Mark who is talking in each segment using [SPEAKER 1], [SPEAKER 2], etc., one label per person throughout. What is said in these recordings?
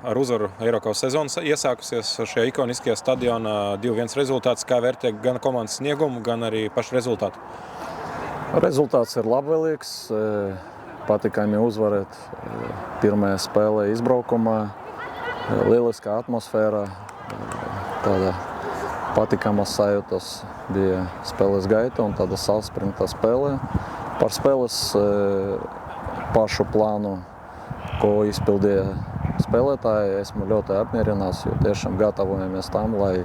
[SPEAKER 1] Ar uzvaru Eirokausa sezonas iesākusies šajā ikoniskajā stadionā 2-1 rezultāts. Kā vērtē gan komandas sniegumu, gan arī pašu rezultātu?
[SPEAKER 2] Rezultāts ir labvēlīgs. Patīkami uzvarēt pirmajā spēlē izbraukumā. Lieliskā atmosfēra, tāda patīkamas sajūtas bija spēles gaita un tāda saspringta spēle. Par spēles pašu plānu, ko izpildīja spēlētāji, esmu ļoti apmierināts, jo tiešām gatavojamies tam, lai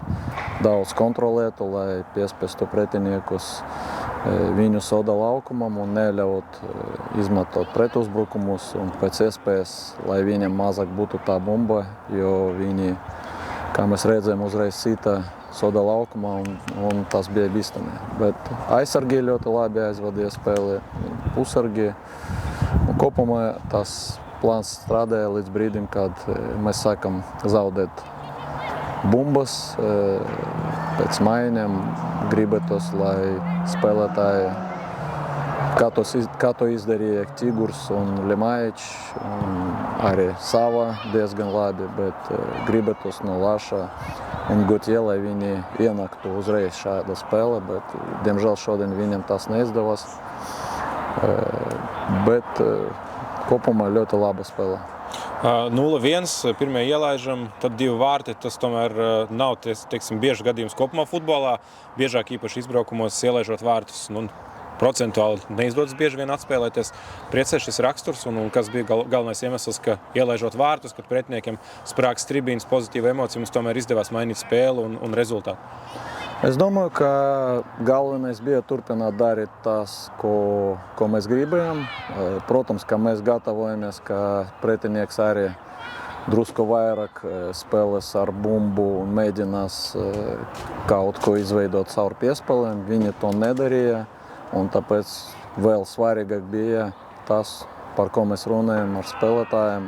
[SPEAKER 2] daudz kontrolētu, lai piespistu pretiniekus viņu soda laukumam un neļaut izmantot pretuzbrukumus un pēc iespējas, lai viņiem mazāk būtu tā bumba, jo viņi, kā mēs redzējām, uzreiz sita soda laukumā un tas bija bīstami. Bet aizsargi ļoti labi aizvadīja spēli, pusargi. Un kopumā tas plāns strādāja līdz brīdim, kad mēs sākam zaudēt bumbas. Pēc maiņām gribētos, lai spēlētāji, kā to izdarīja Tigurs un Lemaičs, arī Sava diezgan labi, bet gribētos no Laša un Gutje, lai viņi ienāktu uzreiz šāda spēle, bet diemžēl šodien viņam tas neizdevās. Bet kopumā ļoti laba spēle.
[SPEAKER 1] 0-1, pirmie ielaižam, tad 2 vārti. Tas tomēr nav bieži gadījums kopumā futbolā. Biežāk īpaši izbraukumos ielaižot vārtus. Procentuāli neizdodas bieži vien atspēlēties. Priecē šis raksturs un kas bija galvenais iemesls, ka ielaižot vārtus, kad pretiniekiem sprāgs tribīnas pozitīva emocija, mums tomēr izdevās mainīt spēli un rezultātu.
[SPEAKER 2] Es domāju, ka galvenais bija turpināt darīt tas, ko mēs gribējām. Protams, ka mēs gatavojamies, ka pretinieks arī drusku vairāk spēlēs ar bumbu un mēģinās kaut ko izveidot caur piespēlēm. Viņi to nedarīja, un tāpēc vēl svarīgāk bija tas, par ko mēs runājam ar spēlētājiem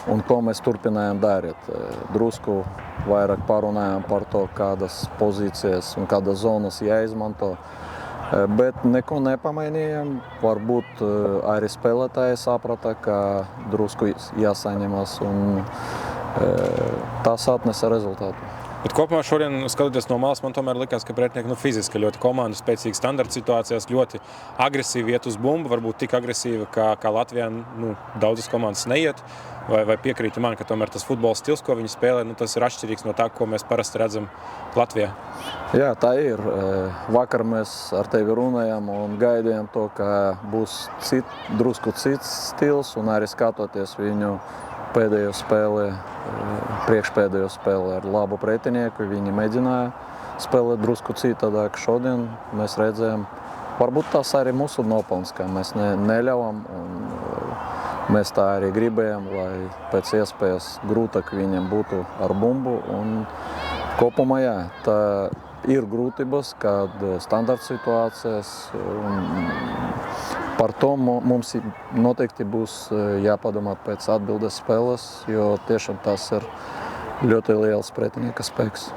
[SPEAKER 2] un ko mēs turpinājām darīt. Drusku vairāk parunājām par to, kādas pozīcijas un kādas zonas jāizmanto, bet neko nepamainījām. Varbūt arī spēlētāji saprata, ka drusku jāsaņemas un tas atnesa rezultātu.
[SPEAKER 1] Bet kopumā šodien, skatoties no malas, man tomēr likās, ka pretinieki fiziski ļoti komanda, spēcīgi standarta situācijās, ļoti agresīvi iet uz bumbu, varbūt tik agresīvi, kā Latvijā daudzas komandas neiet. Vai piekrīti man, ka tomēr tas futbola stils, ko viņi spēlē, tas ir atšķirīgs no tā, ko mēs parasti redzam Latvijā?
[SPEAKER 2] Jā, tā ir. Vakar mēs ar tevi runājām un gaidījām to, ka būs drusku cits stils, un arī skatoties viņu pēdējo spēli, priekšpēdējo spēli ar labu pretinieku, viņi mēģināja spēlēt drusku citādāk. Šodien mēs redzējām, varbūt tas arī mūsu nopelns, ka mēs neļaujam, un mēs tā arī gribējām, lai pēc iespējas grūtāk viņiem būtu ar bumbu. Un kopumā jā, tā ir grūtības, kad standarta situācijas. Par to mums noteikti būs jāpadomā pēc atbildes spēles, jo tiešām tas ir ļoti liels pretinieka spēks.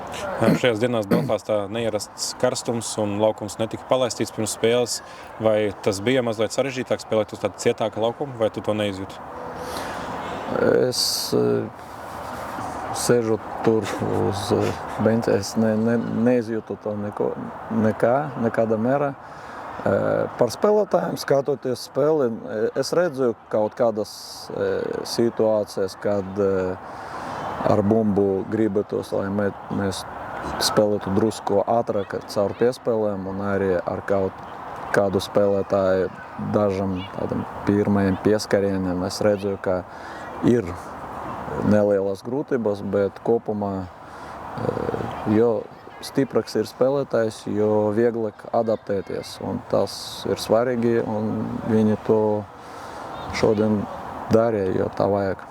[SPEAKER 1] Šajās dienās Belfastā neierasts karstums un laukums netika palaistīts pirms spēles. Vai tas bija mazliet sarežģītāk spēlēt uz tādu cietāku laukumu, vai tu to neizjūti?
[SPEAKER 2] Es sēžu tur uz beņķa, es neizjūtu to nekādā mērā. Par spēlētājiem skatoties spēli, es redzu kaut kādas situācijas, kad ar bumbu gribētos, lai mēs spēlētu drusku ātrāk caur piespēlēm un arī ar kādu spēlētāju dažam tādam pirmajiem pieskarieniem. Es redzu, ka ir nelielas grūtības, bet kopumā, jo stiprāks ir spēlētājs, jo vieglāk adaptēties. Un tas ir svarīgi, un viņi to šodien darīja, jo tā vajag.